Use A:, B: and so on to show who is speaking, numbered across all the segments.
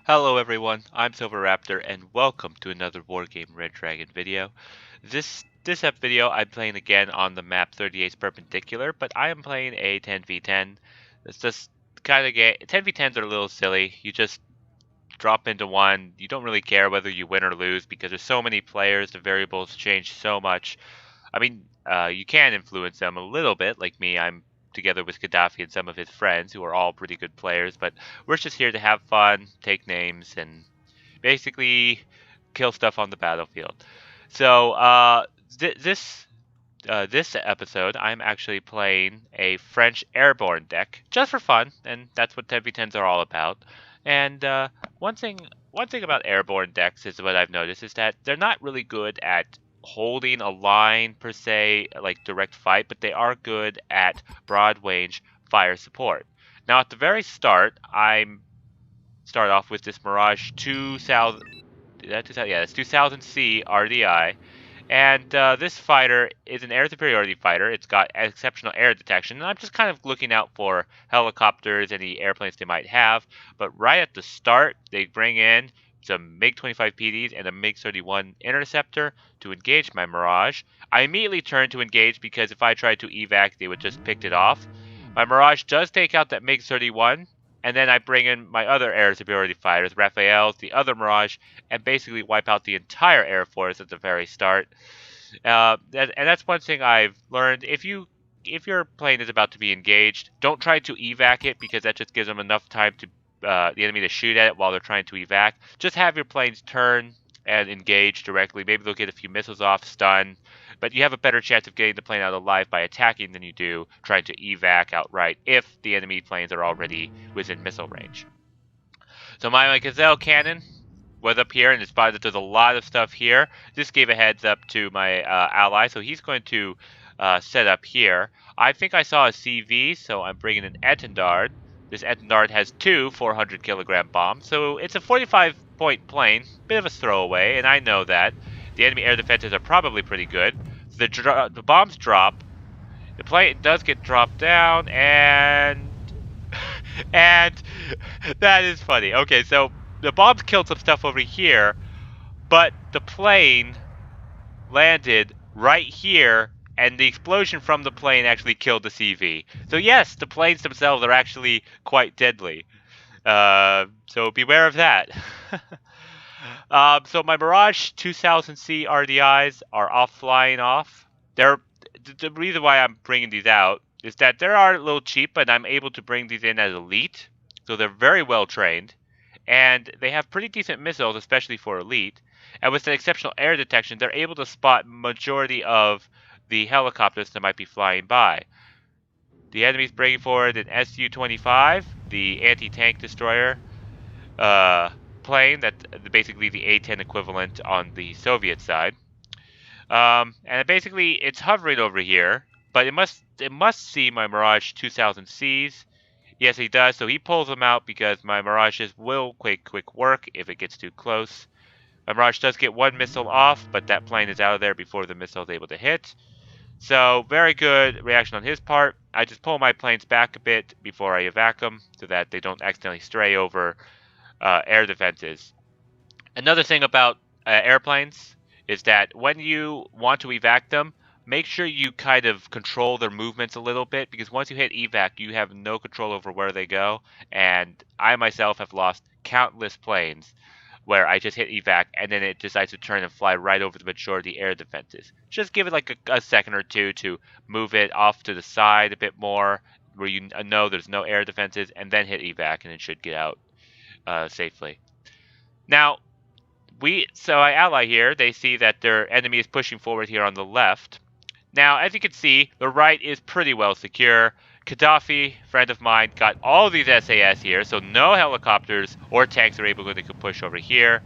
A: Hello everyone, I'm Silverraptor and welcome to another Wargame Red Dragon video. This video I'm playing again on the map 38's Perpendicular, but I am playing a 10v10. It's just kind of game. 10v10s are a little silly. You just drop into one. You don't really care whether you win or lose because there's so many players. The variables change so much. I mean, you can influence them a little bit. Like me, I'm together with Gaddafi and some of his friends who are all pretty good players, but we're just here to have fun, take names, and basically kill stuff on the battlefield. So this episode, I'm actually playing a French Airborne deck just for fun, and that's what 10v10s are all about. And one thing about Airborne decks is what I've noticed is that they're not really good at holding a line per se, like direct fight, but they are good at broad range fire support. Now at the very start, I'm start off with this Mirage 2000. Is that 2000? Yeah, it's 2000C RDI. And this fighter is an air superiority fighter. It's got exceptional air detection, and I'm just kind of looking out for helicopters, any airplanes they might have. But right at the start, they bring in some MiG-25 PDs and a MiG-31 interceptor to engage my Mirage. I immediately turn to engage because if I tried to evac, they would just pick it off. My Mirage does take out that MiG-31, and then I bring in my other air superiority fighters, Raphael's, the other Mirage, and basically wipe out the entire Air Force at the very start. And that's one thing I've learned. If your plane is about to be engaged, don't try to evac it because that just gives them enough time to the enemy to shoot at it while they're trying to evac. Just have your planes turn and engage directly. Maybe they'll get a few missiles off, stun, but you have a better chance of getting the plane out alive by attacking than you do trying to evac outright if the enemy planes are already within missile range. So my Gazelle cannon was up here and it spotted that there's a lot of stuff here. This gave a heads up to my ally, so he's going to set up here. I think I saw a CV, so I'm bringing an Etendard. This Etendard has two 400 kilogram bombs, so it's a 45 point plane, bit of a throwaway, and I know that. The enemy air defenses are probably pretty good. The bombs drop, the plane does get dropped down, and and that is funny. Okay, so the bombs killed some stuff over here, but the plane landed right here, and the explosion from the plane actually killed the CV. So yes, the planes themselves are actually quite deadly. So beware of that. So my Mirage 2000C RDIs are flying off. The reason why I'm bringing these out is that they are a little cheap, but I'm able to bring these in as elite. So they're very well trained, and they have pretty decent missiles, especially for elite. And with the exceptional air detection, they're able to spot majority of the helicopters that might be flying by. The enemy's bringing forward an Su-25, the anti-tank destroyer plane, that's basically the A-10 equivalent on the Soviet side. And basically, it's hovering over here, but it must see my Mirage 2000Cs. Yes, he does. So he pulls them out because my Mirages will quick work if it gets too close. My Mirage does get one missile off, but that plane is out of there before the missile is able to hit. So very good reaction on his part. I just pull my planes back a bit before I evac them so that they don't accidentally stray over air defenses. Another thing about airplanes is that when you want to evac them, make sure you kind of control their movements a little bit, because once you hit evac, you have no control over where they go. And I myself have lost countless planes where I just hit evac and then it decides to turn and fly right over the majority air defenses. Just give it like a second or two to move it off to the side a bit more where you know there's no air defenses, and then hit evac and it should get out safely. Now, I ally here, they see that their enemy is pushing forward here on the left. Now, as you can see, the right is pretty well secure. Gaddafi, friend of mine, got all these SAS here, so no helicopters or tanks are able to push over here.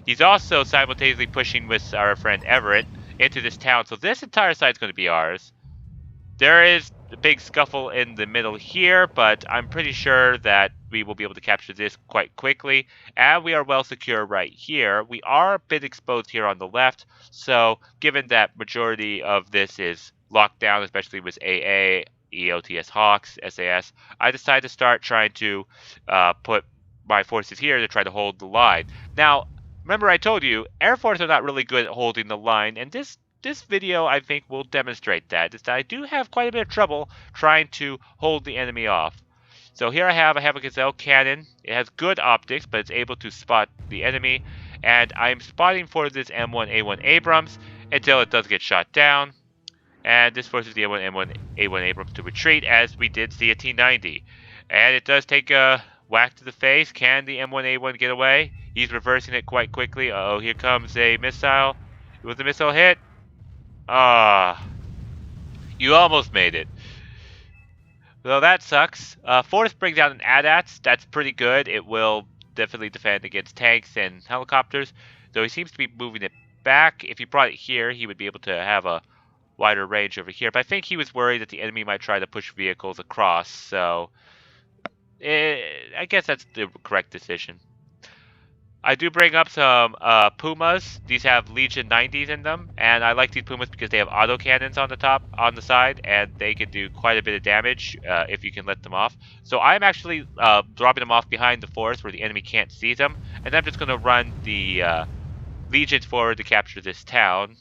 A: He's also simultaneously pushing with our friend Everett into this town, so this entire side is going to be ours. There is a big scuffle in the middle here, but I'm pretty sure that we will be able to capture this quite quickly. And we are well secure right here. We are a bit exposed here on the left, so given that majority of this is locked down, especially with AA, EOTS Hawks, SAS, I decided to start trying to put my forces here to try to hold the line. Now, remember I told you, Air Force are not really good at holding the line, and this video, I think, will demonstrate that. Is that I do have quite a bit of trouble trying to hold the enemy off. So here I have a Gazelle cannon. It has good optics, but it's able to spot the enemy. And I'm spotting for this M1A1 Abrams until it does get shot down. And this forces the M1A1 Abrams to retreat, as we did see a T-90. And it does take a whack to the face. Can the M1A1 get away? He's reversing it quite quickly. Uh-oh, here comes a missile. Was the missile hit? Ah, you almost made it. So that sucks. Force brings down an AT-ATs. That's pretty good. It will definitely defend against tanks and helicopters. Though he seems to be moving it back. If he brought it here, he would be able to have a wider range over here. But I think he was worried that the enemy might try to push vehicles across. So I guess that's the correct decision. I do bring up some Pumas. These have Legion 90s in them, and I like these Pumas because they have autocannons on the side, and they can do quite a bit of damage if you can let them off. So I'm actually dropping them off behind the forest where the enemy can't see them, and I'm just going to run the Legions forward to capture this town,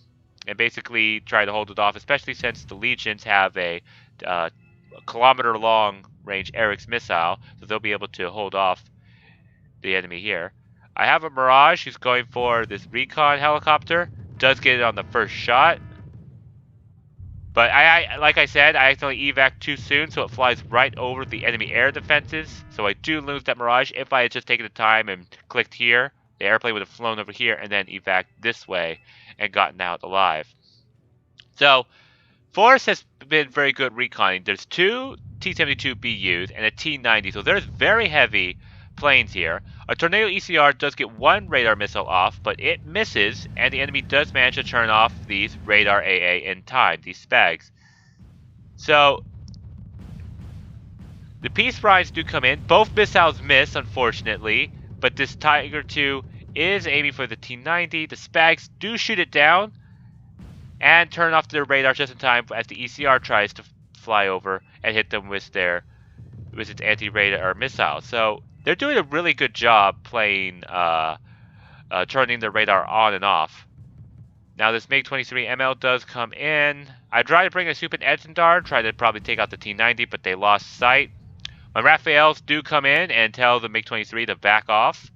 A: and basically try to hold it off, especially since the Legions have a kilometer-long range Eric's missile, so they'll be able to hold off the enemy here. I have a Mirage who's going for this recon helicopter. Does get it on the first shot. But I like I said, I accidentally evac too soon, so it flies right over the enemy air defenses. So I do lose that Mirage. If I had just taken the time and clicked here, the airplane would have flown over here and then evac this way and gotten out alive. So Force has been very good reconning. There's two T-72 BUs and a T-90, so there's very heavy planes here. A Tornado ECR does get one radar missile off, but it misses, and the enemy does manage to turn off these radar AA in time, these SPAGs. So the Peace Rides do come in. Both missiles miss, unfortunately, but this Tiger II is aiming for the T-90. The SPAGs do shoot it down and turn off their radar just in time as the ECR tries to fly over and hit them with its anti-radar missile. So they're doing a really good job playing, turning their radar on and off. Now this MiG-23 ML does come in. I tried to bring a Supin Edzendar, try to probably take out the T-90, but they lost sight. My Raphaels do come in and tell the MiG-23 to back off.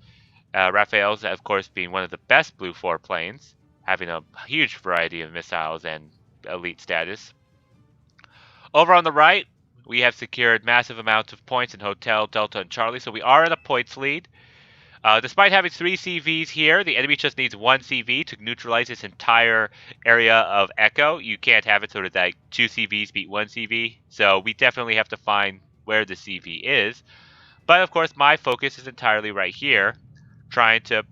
A: Raphaels, of course, being one of the best Blue 4 planes, having a huge variety of missiles and elite status. Over on the right, we have secured massive amounts of points in Hotel, Delta, and Charlie, so we are in a points lead. Despite having 3 CVs here, the enemy just needs 1 CV to neutralize this entire area of Echo. You can't have it sort of like 2 CVs beat 1 CV, so we definitely have to find where the CV is. But of course, my focus is entirely right here, trying to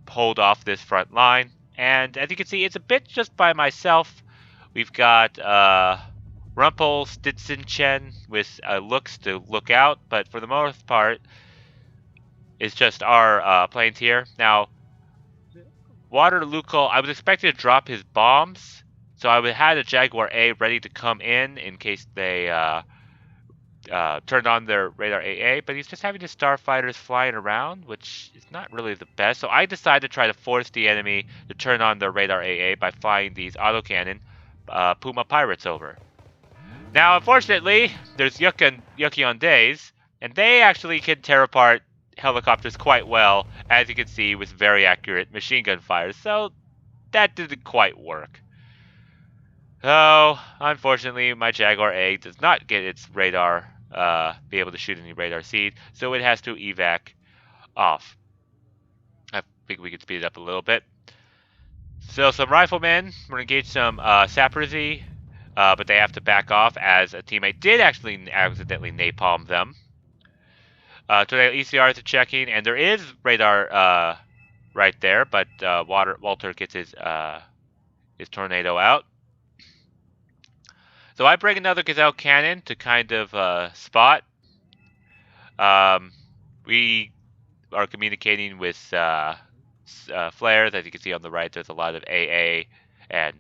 A: hold off this front line. And as you can see, it's a bit just by myself. We've got Rumpelstiltskin with looks to look out, but for the most part, it's just our planes here. Now, Waterloo, I was expecting to drop his bombs, so I had a Jaguar A ready to come in case they turned on their radar AA, but he's just having his starfighters flying around, which is not really the best. So I decided to try to force the enemy to turn on their radar AA by flying these autocannon Puma Pirates over. Now, unfortunately, there's Yucky on days, and they actually can tear apart helicopters quite well, as you can see, with very accurate machine gun fire. So that didn't quite work. So, unfortunately, my Jaguar A does not get its radar, be able to shoot any radar seed, so it has to evac off. I think we could speed it up a little bit. So, some riflemen, we're going to engage some Sappersy, but they have to back off as a teammate did actually accidentally napalm them. Tornado ECRs are checking, and there is radar right there, but Walter gets his Tornado out. So I bring another Gazelle cannon to kind of spot. We are communicating with flares. As you can see on the right, there's a lot of AA and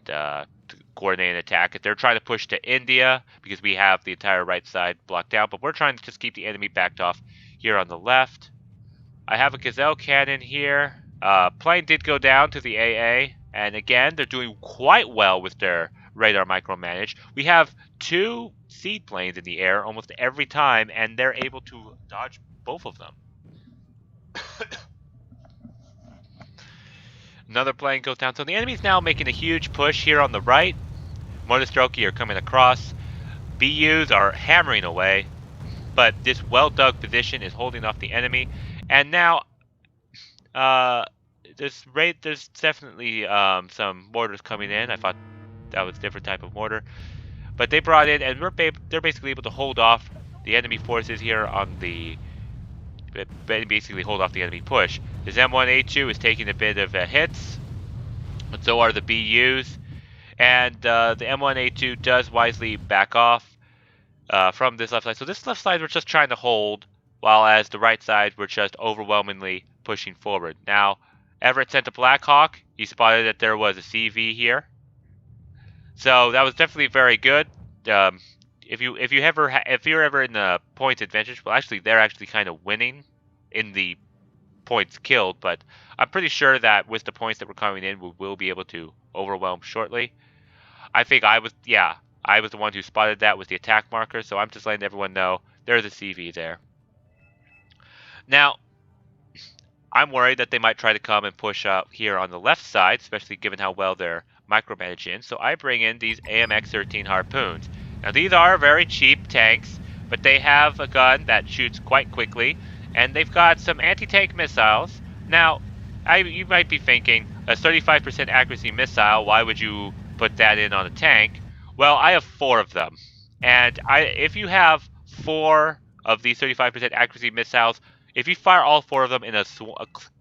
A: coordinated attack. They're trying to push to India because we have the entire right side blocked out, but we're trying to just keep the enemy backed off here on the left. I have a Gazelle cannon here. Plane did go down to the AA, and again, they're doing quite well with their radar micromanage. We have 2 seed planes in the air almost every time, and they're able to dodge both of them. Another plane goes down. So the enemy's now making a huge push here on the right. Mortistroki are coming across. BUs are hammering away, but this well-dug position is holding off the enemy. And now, there's definitely some mortars coming in. I thought that was a different type of mortar, but they brought in, and they're basically able to hold off the enemy forces here on the. Basically hold off the enemy push. This M1A2 is taking a bit of hits, but so are the BUs. And the M1A2 does wisely back off from this left side. So this left side we're just trying to hold, while as the right side we're just overwhelmingly pushing forward. Now, Everett sent a Black Hawk. He spotted that there was a CV here. So that was definitely very good. If you're ever in the points advantage, well, actually they're actually kind of winning in the points killed, but I'm pretty sure that with the points that were coming in, we will be able to overwhelm shortly. I think I was the one who spotted that with the attack marker, so I'm just letting everyone know there's a CV there. Now, I'm worried that they might try to come and push up here on the left side, especially given how well they're micromanaging. So I bring in these AMX-13 Harpoons. Now, these are very cheap tanks, but they have a gun that shoots quite quickly, and they've got some anti-tank missiles. Now, you might be thinking, a 35% accuracy missile, why would you put that in on a tank? Well, I have 4 of them. And if you have 4 of these 35% accuracy missiles, if you fire all 4 of them in a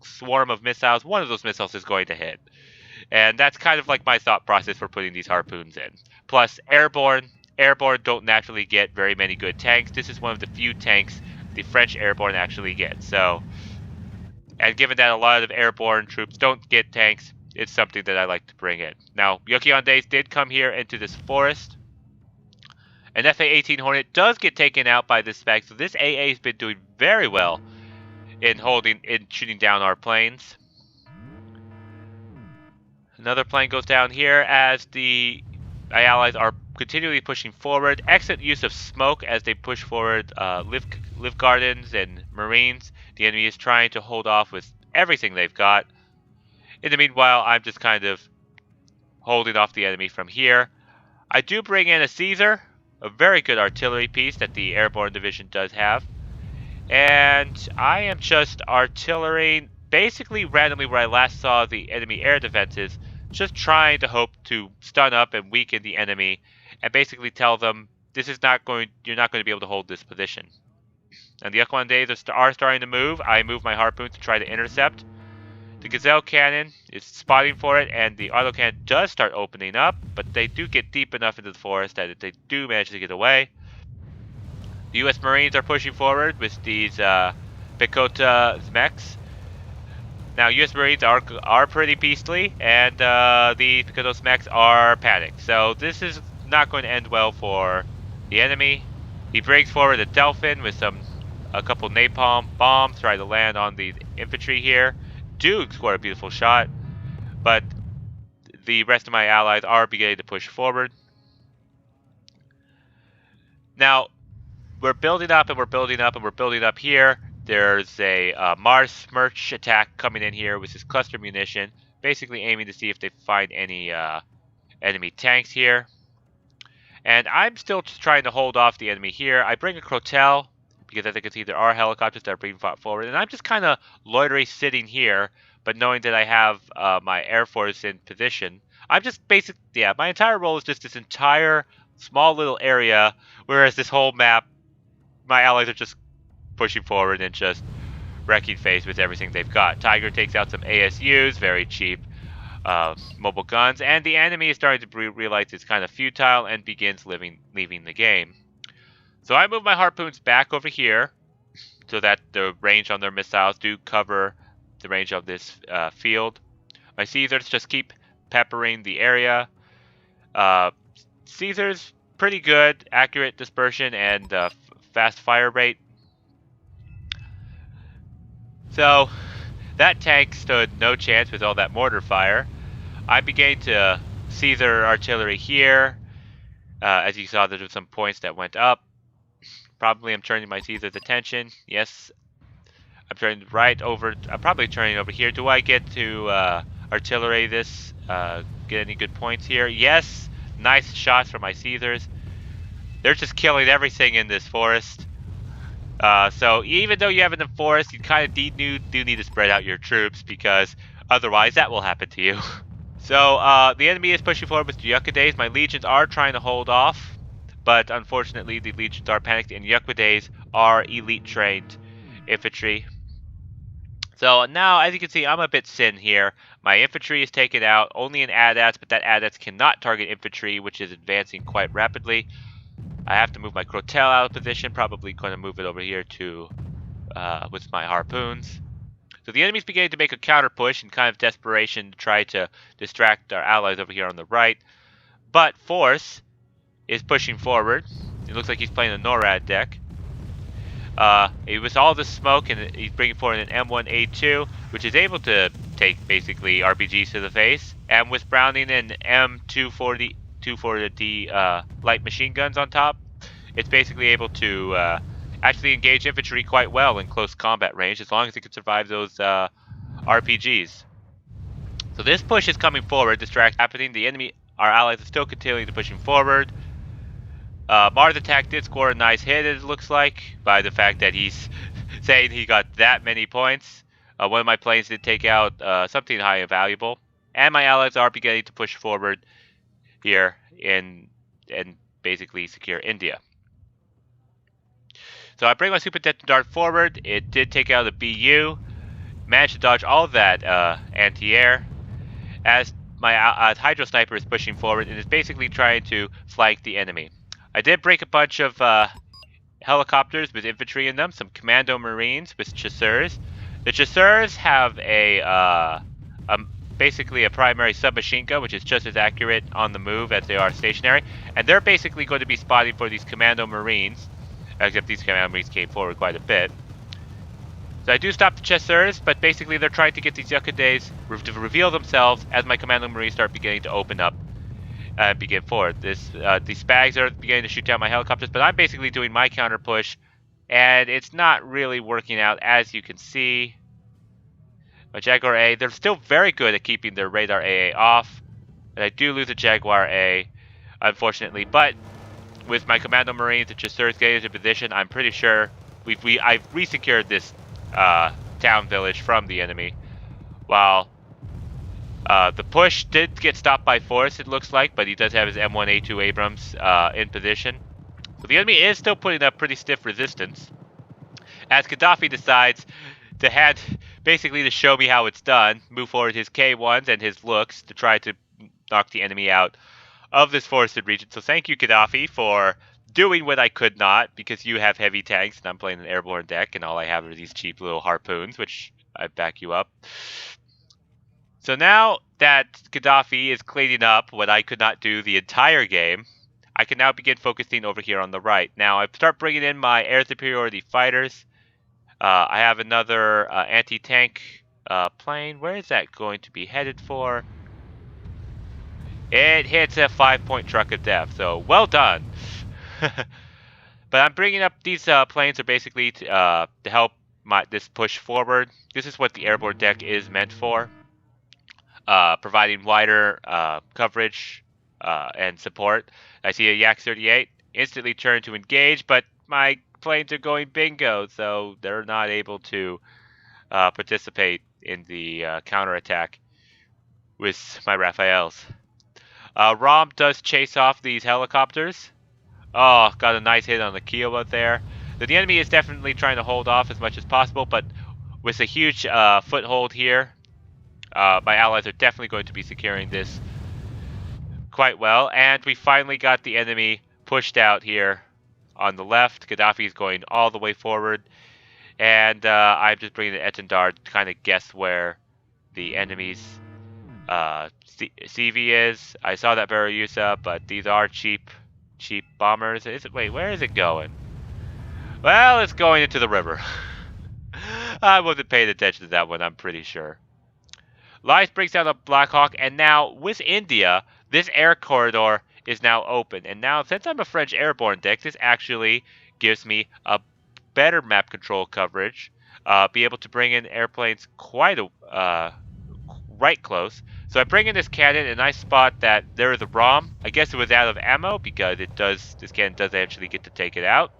A: swarm of missiles, one of those missiles is going to hit. And that's kind of like my thought process for putting these harpoons in. Plus, Airborne don't naturally get very many good tanks. This is one of the few tanks the French Airborne actually get. So, and given that a lot of Airborne troops don't get tanks, it's something that I like to bring in. Now, Yokyondes did come here into this forest. An FA-18 Hornet does get taken out by this spec, so this AA has been doing very well in shooting down our planes. Another plane goes down here as my allies are continually pushing forward. Excellent use of smoke as they push forward live gardens and marines. The enemy is trying to hold off with everything they've got. In the meanwhile, I'm just kind of holding off the enemy from here. I do bring in a Caesar, a very good artillery piece that the Airborne Division does have. And I am just artillerying basically randomly where I last saw the enemy air defenses, just trying to hope to stun up and weaken the enemy and basically tell them you're not going to be able to hold this position. And the Yokyondes are starting to move. I move my harpoon to try to intercept. The Gazelle cannon is spotting for it, and the autocannon does start opening up, but they do get deep enough into the forest that they do manage to get away. The U.S. Marines are pushing forward with these Pechota mechs. Now, U.S. Marines are pretty beastly, and the Pechota mechs are panicked. So this is not going to end well for the enemy. He breaks forward a Delphin with a couple napalm bombs, trying to land on the infantry here. Do score a beautiful shot, but the rest of my allies are beginning to push forward. Now, we're building up and we're building up and we're building up here. There's a Mars Smirch attack coming in here with his cluster munition, basically aiming to see if they find any enemy tanks here. And I'm still just trying to hold off the enemy here. I bring a Crotel, because as I can see there are helicopters that are being fought forward. And I'm just kind of loitering sitting here, but knowing that I have my Air Force in position. I'm just my entire role is just this entire small little area, whereas this whole map, my allies are just pushing forward and just wrecking face with everything they've got. Tiger takes out some ASUs, very cheap mobile guns, and the enemy is starting to realize it's kind of futile and begins leaving the game. So I move my harpoons back over here so that the range on their missiles do cover the range of this field. My Caesars just keep peppering the area. Caesars, pretty good, accurate dispersion and fast fire rate. So that tank stood no chance with all that mortar fire. I began to Caesar artillery here. As you saw, there were some points that went up. Probably I'm turning my Caesar's attention. Yes, I'm turning right over. I'm probably turning over here. Do I get to artillery this? Get any good points here? Yes. Nice shots from my Caesars. They're just killing everything in this forest. So even though you have it in the forest, you kind of do need to spread out your troops because otherwise that will happen to you. So the enemy is pushing forward with Yucca-Days. My legions are trying to hold off, but unfortunately the legions are panicked, and Yucca-Days are elite trained infantry. So now, as you can see, I'm a bit thin here. My infantry is taken out, only an ADATS, but that ADATS cannot target infantry, which is advancing quite rapidly. I have to move my Crotel out of position, probably going to move it over here to with my harpoons. So the enemy's beginning to make a counter push in kind of desperation to try to distract our allies over here on the right. But Force is pushing forward. It looks like he's playing a NORAD deck. With all the smoke, and he's bringing forward an M1A2, which is able to take basically RPGs to the face. And with Browning and M240 light machine guns on top, it's basically able to actually engage infantry quite well in close combat range, as long as it can survive those RPGs. So this push is coming forward, distract happening. The enemy, our allies, are still continuing to pushing forward. Mars Attack did score a nice hit, it looks like, by the fact that he's saying he got that many points. One of my planes did take out something high and valuable. And my allies are beginning to push forward here and basically secure India. So I bring my Super Dart forward. It did take out a BU. Managed to dodge all of that anti-air. As my Hydro Sniper is pushing forward and is basically trying to flank the enemy. I did break a bunch of helicopters with infantry in them. Some Commando Marines with Chasseurs. The Chasseurs have basically a primary submachine gun, which is just as accurate on the move as they are stationary. And they're basically going to be spotting for these Commando Marines. Except these Commando Marines came forward quite a bit. So I do stop the Chasseurs, but basically they're trying to get these Yucca-Days to reveal themselves as my Commando Marines start beginning to open up and begin forward. These Spags are beginning to shoot down my helicopters, but I'm basically doing my counter push, and it's not really working out, as you can see. My Jaguar A, they're still very good at keeping their radar AA off, and I do lose a Jaguar A, unfortunately, but with my Commando Marines and Chasseurs getting into position, I'm pretty sure I've re-secured this town village from the enemy. While the push did get stopped by Force, it looks like, but he does have his M1A2 Abrams in position. So the enemy is still putting up pretty stiff resistance. As Gaddafi decides to basically to show me how it's done, move forward his K1s and his looks to try to knock the enemy out of this forested region. So thank you, Gaddafi, for doing what I could not, because you have heavy tanks and I'm playing an airborne deck and all I have are these cheap little harpoons, which I back you up. So now that Gaddafi is cleaning up what I could not do the entire game, I can now begin focusing over here on the right. Now I start bringing in my air superiority fighters. I have another anti-tank plane. Where is that going to be headed for? It hits a 5-point truck of death, so well done. But I'm bringing up these planes are basically to help this push forward. This is what the airborne deck is meant for, providing wider coverage and support. I see a Yak 38, instantly turn to engage, but my planes are going bingo, so they're not able to participate in the counterattack with my Raphaels. Rom does chase off these helicopters. Oh, got a nice hit on the Kiowa there. So the enemy is definitely trying to hold off as much as possible, but with a huge foothold here, my allies are definitely going to be securing this quite well. And we finally got the enemy pushed out here on the left. Gaddafi is going all the way forward. And I'm just bringing the Etendard to kind of guess where the enemy's CV is. I saw that Baryusa, but these are cheap bombers. Wait, where is it going? Well, it's going into the river. I wasn't paying attention to that one, I'm pretty sure. Lice brings down a Black Hawk, and now with India, this air corridor is now open. And now, since I'm a French airborne deck, this actually gives me a better map control coverage. Be able to bring in airplanes quite right close. So I bring in this cannon, and I spot that there is a ROM. I guess it was out of ammo because this cannon does actually get to take it out.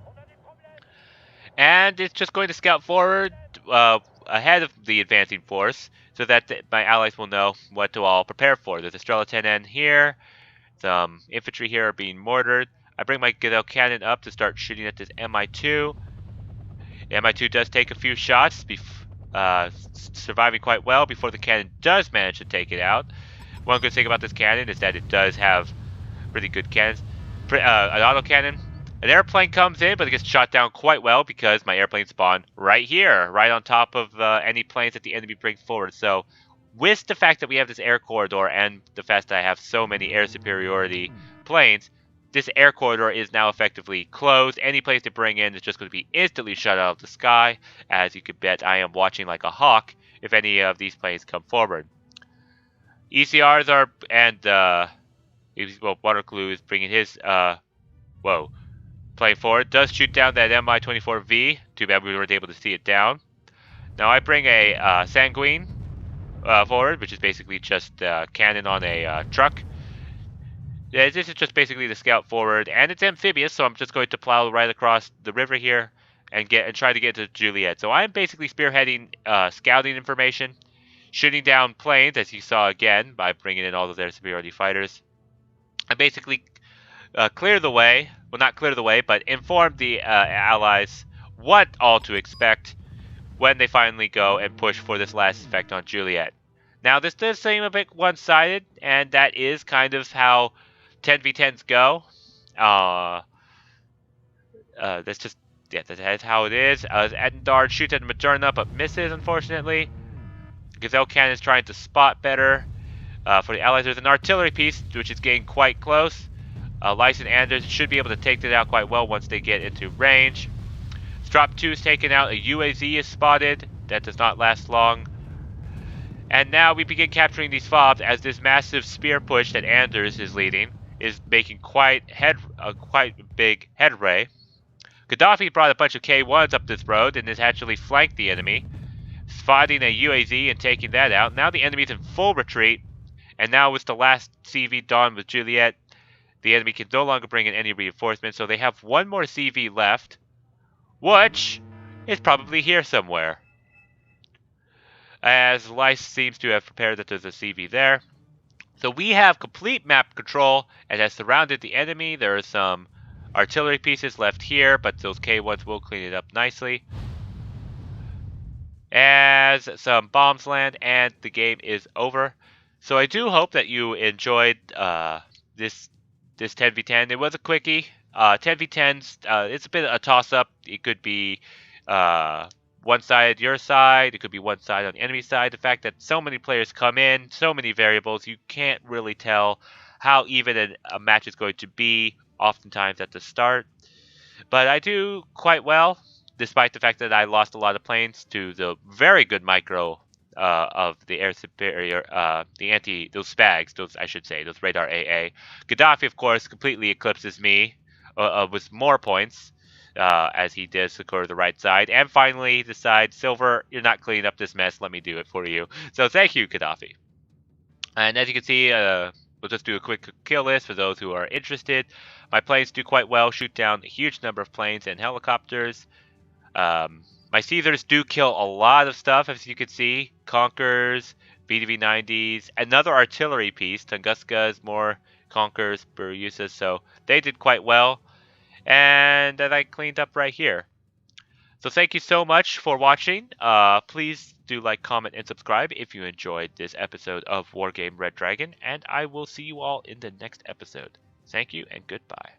A: And it's just going to scout forward ahead of the advancing force so that my allies will know what to all prepare for. There's a Strela 10N here. Some infantry here are being mortared. I bring my Goodell cannon up to start shooting at this MI2. MI2 does take a few shots, surviving quite well before the cannon does manage to take it out. One good thing about this cannon is that it does have really good cannons. An autocannon. An airplane comes in, but it gets shot down quite well because my airplanes spawn right here, right on top of any planes that the enemy brings forward. So, with the fact that we have this air corridor and the fact that I have so many air superiority planes, this air corridor is now effectively closed. Any place to bring in is just going to be instantly shut out of the sky. As you could bet, I am watching like a hawk if any of these planes come forward. ECRs are, and Waterglue is bringing his, plane forward. Does shoot down that Mi-24V. Too bad we weren't able to see it down. Now I bring a Sanguine forward, which is basically just a cannon on a truck. This is just basically the scout forward, and it's amphibious, so I'm just going to plow right across the river here and try to get to Juliet. So I'm basically spearheading scouting information, shooting down planes, as you saw again, by bringing in all of their superiority fighters. I basically clear the way, well, not clear the way, but inform the allies what all to expect when they finally go and push for this last effect on Juliet. Now, this does seem a bit one-sided, and that is kind of how 10v10s go. That's how it is. Edendard shoots at Moderna, but misses, unfortunately. Gazelle Cannon is trying to spot better. For the allies, there's an artillery piece, which is getting quite close. Lice and Anders should be able to take that out quite well once they get into range. Strop 2 is taken out. A UAZ is spotted. That does not last long. And now we begin capturing these fobs as this massive spear push that Anders is leading is making quite big headway. Gaddafi brought a bunch of K1s up this road and has actually flanked the enemy, spotting a UAZ and taking that out. Now the enemy's in full retreat, and now with the last CV done with Juliet, the enemy can no longer bring in any reinforcements, so they have one more CV left, which is probably here somewhere. As Lice seems to have prepared that there's a CV there. So we have complete map control and has surrounded the enemy. There are some artillery pieces left here, but those K1s will clean it up nicely. As some bombs land and the game is over. So I do hope that you enjoyed this 10v10. It was a quickie. 10v10s, it's a bit of a toss-up. It could be one side your side, it could be one side on the enemy side. The fact that so many players come in, so many variables, you can't really tell how even a match is going to be oftentimes at the start. But I do quite well, despite the fact that I lost a lot of planes to the very good micro of the air superior, those SPAGs, those radar AA. Gaddafi, of course, completely eclipses me with more points, as he did secure the right side. And finally, the side, Silver, you're not cleaning up this mess, let me do it for you. So thank you, Gaddafi. And as you can see, we'll just do a quick kill list for those who are interested. My planes do quite well, shoot down a huge number of planes and helicopters. My Caesars do kill a lot of stuff, as you can see. Conkers, VDV-90s, another artillery piece, Tunguskas, more Conkers, Burusas, so they did quite well. And then I cleaned up right here. So thank you so much for watching. Please do like, comment, and subscribe if you enjoyed this episode of Wargame Red Dragon, and I will see you all in the next episode. Thank you and goodbye.